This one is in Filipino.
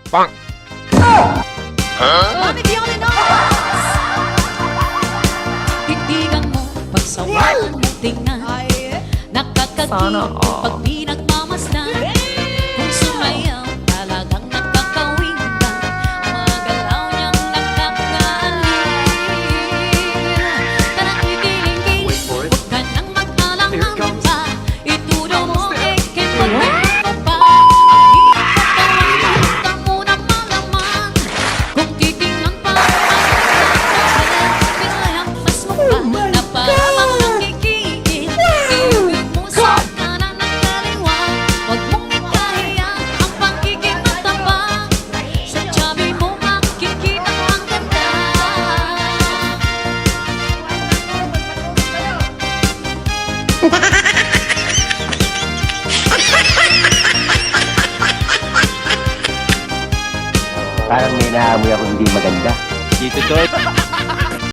Pang! Mami, di ako nanonood. Titigan mo, pagsawalan mo tingnan. Sana Nakakagigil all. pag pinagmamasdan. Kung sumayaw, talagang nakakawindan. Magalaw niyang nakakaalin. Parang ikiling-giling, huwag ka nang mag-alangan pa. Ituro mo, kay pag-ibig pa. Ang hirap pagkawalan, gusto mo na malaman. Kung titingnan pa, pinalampas mo pa. Na parang nakikigil. Ibig mo sa kanan ng kaliwa. Huwag mong ikahiya ang pagiging matabang. Sa tiyabi mo makikita ang ganda. Parang may naamoy ako hindi maganda. Dito, Dot.